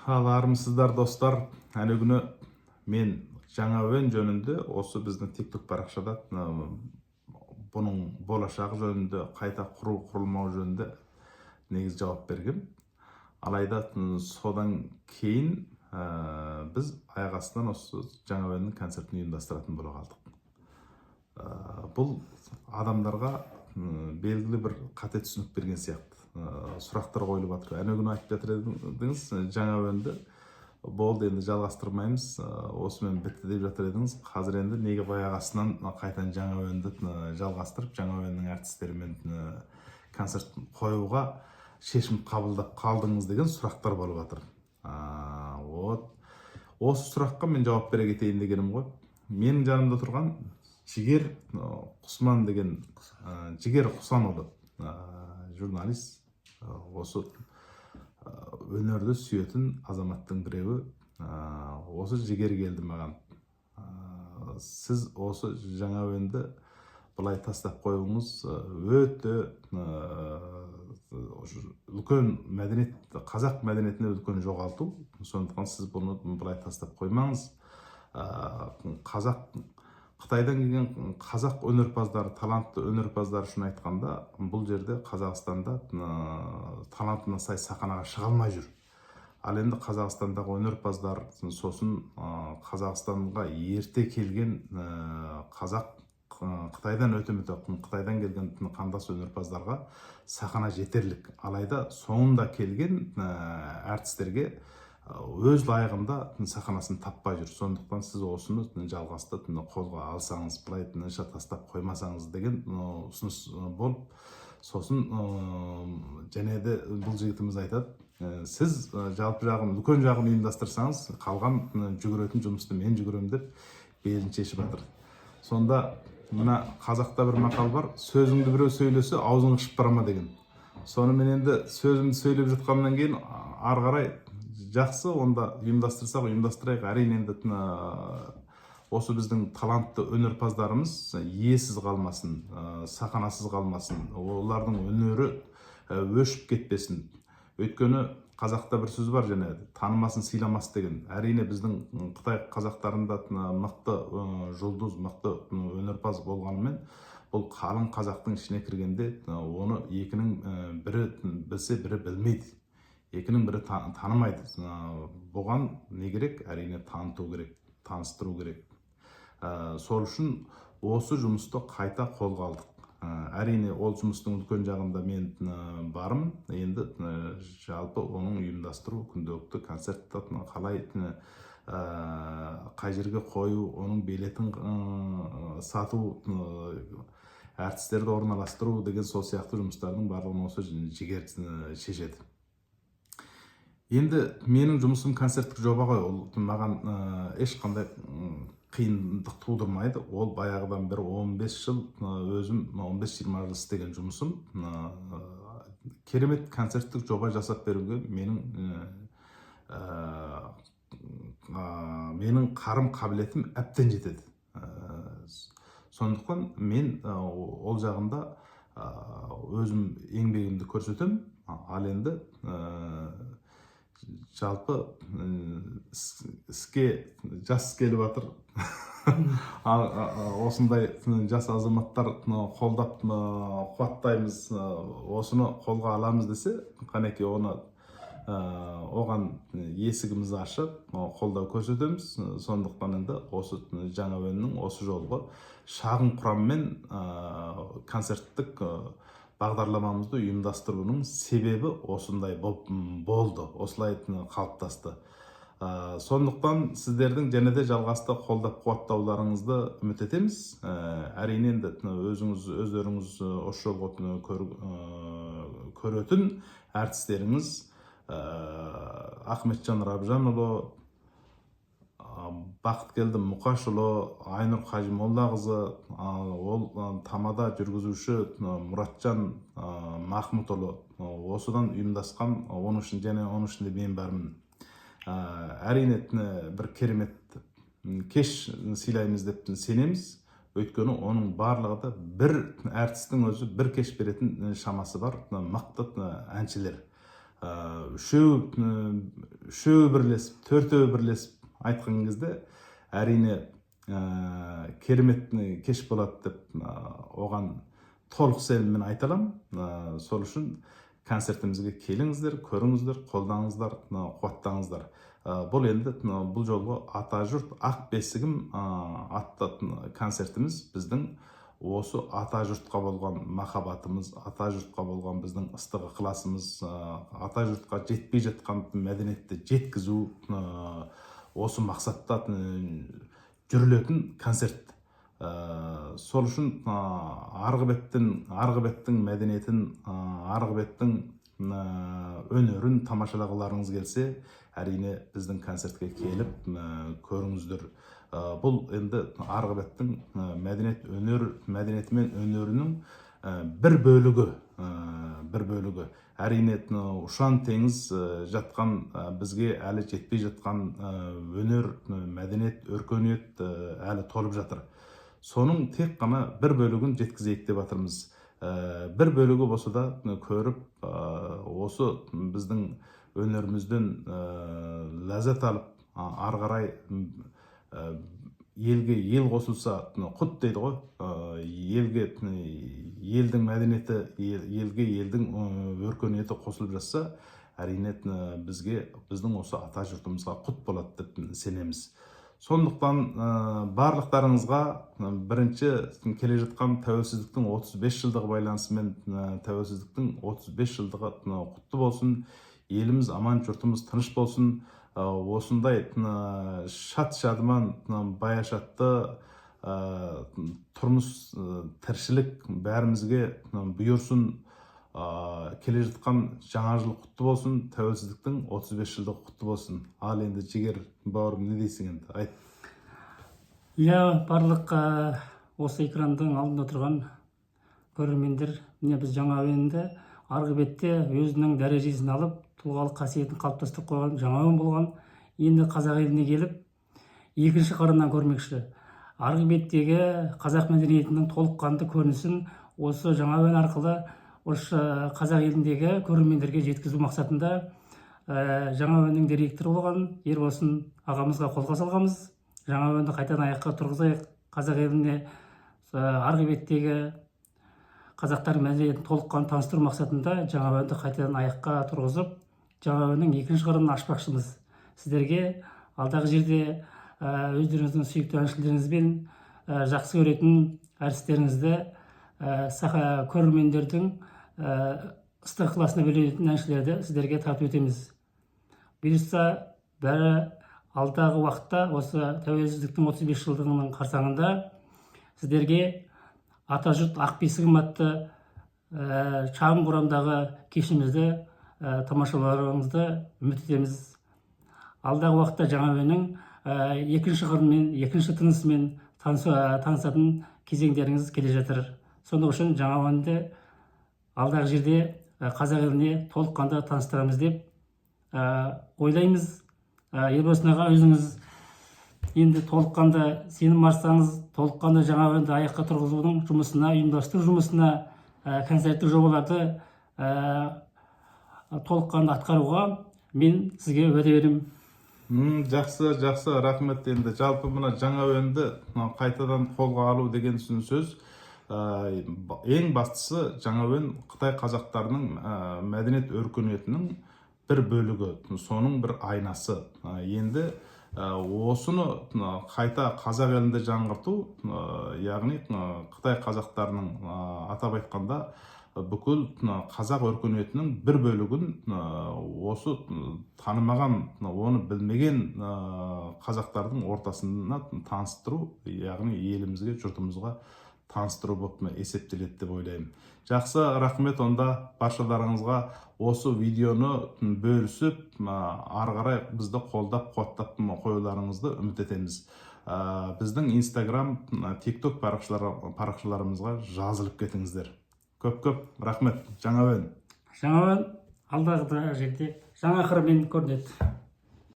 Армысыздар достар. Әлі күні мен жаңа өн жөнінде осы біздің TikTok парақшада бұның болашағы жөнінде, қайта құрылмау жөнінде негіз жауап бергем. Алайда содан кейін біз аяқ астынан осы жаңа өннің концертін ұйымдастыратын бола қалдық. Бұл адамдарға белгілі бір қате түсінік берген сияқты. Сұрақтар қойылып жатыр. Әне күні айтып жатыр едіңіз, жаңа өнді болды, енді жалғастырмаймыз, осымен бітті деп жатыр едіңіз. Қазір енді неге баяғы астынан қайтадан жаңа өнді жалғастырып, жаңа өннің әртістерімен концерт қоюға шешім қабылдап қалдыңыз деген сұрақтар болып жатыр. Осы сұраққа мен жауап бере кетейін дегенім ғой. Менің жанымда тұрған Жігер Құсман деген Жігер Құсанұлы журналист, осы өнерді сүйетін азаматтың біреуі. Осы Жігер келді маған. Сіз осы жаңа өнді былай тастап қоюыңыз өте үлкен мәдениет, қазақ мәдениетіне үлкен жоғалту. Сондықтан сіз бұны былай тастап қоймаңыз. Қытайдан келген қазақ өнерпаздары, талантты өнерпаздар үшін айтқанда, бұл жерде Қазақстанда талантына сай сахнаға шыға алмай жүр. Ал енді Қазақстандағы өнерпаздар, сосын Қазақстанға ерте келген қазақ, Қытайдан Қытайдан келген қандас өнерпаздарға сахна жетерлік. Алайда соңында келген әртістерге өз лайығында сахнасын таппай жүр. Сондықтан сіз осыны жалғасты қолға алсаңыз, былай тастап қоймасаңыз деген ұсыныс болып, сосын және де бұл жігітіміз айтады, сіз жалпы жағын, үлкен жағын ұйымдастырсаңыз, қалған жүгіретін жұмысты мен жүгірем деп белін шешіп жатыр. Сонда мына қазақта бір мақал бар, сөзіңді біреу сөйлесе, аузың ұшып бара ма деген. Соны мен енді сөзімді сөйлеп жатқаннан кейін ары қарай жақсы, онда ұйымдастырсақ ұйымдастырайық. Әрине енді осы біздің талантты өнерпаздарымыз иесіз қалмасын, сахнасыз қалмасын, олардың өнері өшіп кетпесін. Өйткені қазақта бір сөз бар, және танымасын сыйламас деген. Әрине біздің Қытай қазақтарында мықты жұлдыз, мықты өнерпаз болғанымен, бұл қалың қазақтың ішіне кіргенде оны екінің бірі білсе, бірі білмейді. Екінің бірі танымайды. Бұған не керек? Әрине таныту керек, таныстыру керек. Сол үшін осы жұмысты қайта қолға алдық. Әрине ол жұмыстың үлкен жағында мен барым. Енді жалпы оның ұйымдастыру, күнделікті концертті қалай қай жерге қою, оның билетін сату, әртістерді орналастыру деген сол сияқты жұмыстардың барлығын осы Жігер шешеді. Енді менің жұмысым концерттік жоба ғой, ол маған ешқандай қиындық тудырмайды. Ол баяғыдан бері 15 жыл, өзім 15-20 жыл істеген жұмысым. Керемет концерттік жоба жасап беруге менің қарым қабілетім әбден жетеді. Сондықтан мен ол жағында өзім еңбегімді көрсетем. Ал енді жалпы іске жас келіп жатыр. Осындай жас азаматтар қолдап қуаттаймыз, осыны қолға аламыз десе, қанеке оған есігімізді ашып, қолдау көрсетеміз. Сондықтан енді осы жаңа өннің осы жолғы шағын құраммен концерттік бағдарламамызды ұйымдастыруының себебі осындай болды, осылай қалыптасты. Сондықтан сіздердің және де жалғасты қолдап қуаттауларыңызды үміт етеміз. Әрине енді өздеріңіз осы жолғы көретін әртістеріңіз Ахметжан Рабжанұлы, Бақыткелді Мұқашұлы, Айнұр Қажимоллақызы, ол тамада жүргізуші Мұратжан Махмұтұлы, осыдан ұйымдасқан, оның ішінде мен бармын. Әрине бір керемет кеш сыйлаймыз деп сенеміз. Өйткені оның барлығы да бір әртістің өзі бір кеш беретін шамасы бар, мықты әншілер. үшеуі бірлесіп, төртеуі бірлесіп айтқан кезде әрине керемет кеш болады деп оған толық сеніммен айта аламын. Сол үшін концертімізге келіңіздер, көріңіздер, қолдаңыздар, қуаттаңыздар. Бұл енді бұл жолғы Атажұрт Ақ бесігім атты концертіміз біздің осы Атажұртқа болған махаббатымыз, Атажұртқа болған біздің ыстық ықыласымыз, Атажұртқа жетпей жатқан мәдениетті жеткізу осы мақсатта жүрілетін концерт. Сол үшін арғы беттің мәдениетін, арғы беттің өнерін тамашалағыларыңыз келсе, әрине біздің концертке келіп көріңіздер. Бұл енді арғы беттің мәдениеті мен өнерінің бір бөлігі. Әрине ұшан теңіз жатқан, бізге әлі жетпей жатқан өнер, мәдениет, өркениет әлі толып жатыр. Соның тек қана бір бөлігін жеткізейік деп жатырмыз. Бір бөлігі болса да көріп, осы біздің өнерімізден ләззат алып, ары қарай елге ел қосылса, құт дейді ғой, елдің мәдениеті, елге елдің өркениеті қосылып жатса, әрине біздің осы Атажұртымызға құт болады деп сенеміз. Сондықтан барлықтарыңызға бірінші келе жатқан тәуелсіздіктің 35 жылдығы байланысымен тәуелсіздіктің 35 жылдығы құтты болсын, еліміз аман, жұртымыз тыныш болсын. Осындай шат-шадыман, баяшатты тұрмыс, тіршілік бәрімізге бұйырсын. Келе жатқан жаңа жыл құтты болсын, тәуелсіздіктің 35 жылдығы құтты болсын. Ал енді Жігер бауырым, не дейсің енді? Айт. Барлық осы экранның алдында отырған көрермендер, міне біз жаңа әуенді арғы бетте өзінің дәрежесін алып, тұлғалық қасиетін қалыптастырып қойған жаңа әуен болған. Енді қазақ еліне келіп, екінші қырынан көрмекші. Арғы беттегі қазақ мәдениетінің толыққанды көрінісін осы жаңа әуен арқылы осы қазақ еліндегі көрермендерге жеткізу мақсатында жаңа әуеннің директоры болған Ербосын ағамызға қолға салғанбыз. Жаңа әуенді қайтадан аяққа тұрғызайық, қазақ еліне арғы беттегі қазақтар мәдениетін толыққанды таныстыру мақсатында жаңа әуенді қайтадан аяққа тұрғызып, жаңа әуеннің екінші қырын ашпақшымыз. Сіздерге алдағы жерде өздеріңіздің сүйікті әншілеріңізбен жақсы көретін әртістеріңізді, көрермендердің ыстық ықыласына бөленетін әншілерді сіздерге тартып өтеміз. Бұйырса, бәрі алдағы уақытта осы тәуелсіздіктің 35 жылдығының қарсаңында сіздерге Атажұрт Ақ бесігім атты шағын құрамдағы кешімізді тамашалауларыңызды үміт етеміз. Алдағы уақытта жаңа әуеннің екінші қырымен, екінші тынысымен танысатын кезеңдеріңіз келе жатыр. Сонда үшін жаңа әуенді алдағы жерде қазақ еліне толыққанды таныстырамыз деп ойлаймыз. Ербосын аға, өзіңіз енді толыққанды сенім арсаңыз, толыққанды жаңа әуенді аяққа тұрғызудың жұмысына, ұйымдастыру жұмысына, концерттік жобаларды толыққанды атқаруға мен сізге уәде беремін. Жақсы, рахмет. Енді жалпы мына жаңа әуенді қайтадан қолға алу деген сөз. Ең бастысы, жаңа әуен Қытай қазақтарының мәдениет өркениетінің бір бөлігі, соның бір айнасы. Енді осыны қайта қазақ елінде жаңғырту, яғни Қытай қазақтарының атап айтқанда бүкіл қазақ өркениетінің бір бөлігін осы танымаған, оны білмеген қазақтардың ортасына таныстыру, яғни елімізге, жұртымызға таныстыру болып есептеледі деп ойлаймын. Жақсы, рахмет. Онда баршаларыңызға осы видеоны бөлісіп, ары қарай бізді қолдап, қуаттап қоюларыңызды үміт етеміз. Біздің Instagram, TikTok парақшаларымызға жазылып кетіңіздер. Көп рахмет. Жаңа әуен алдағы жерде жаңа қырымен көрінеді.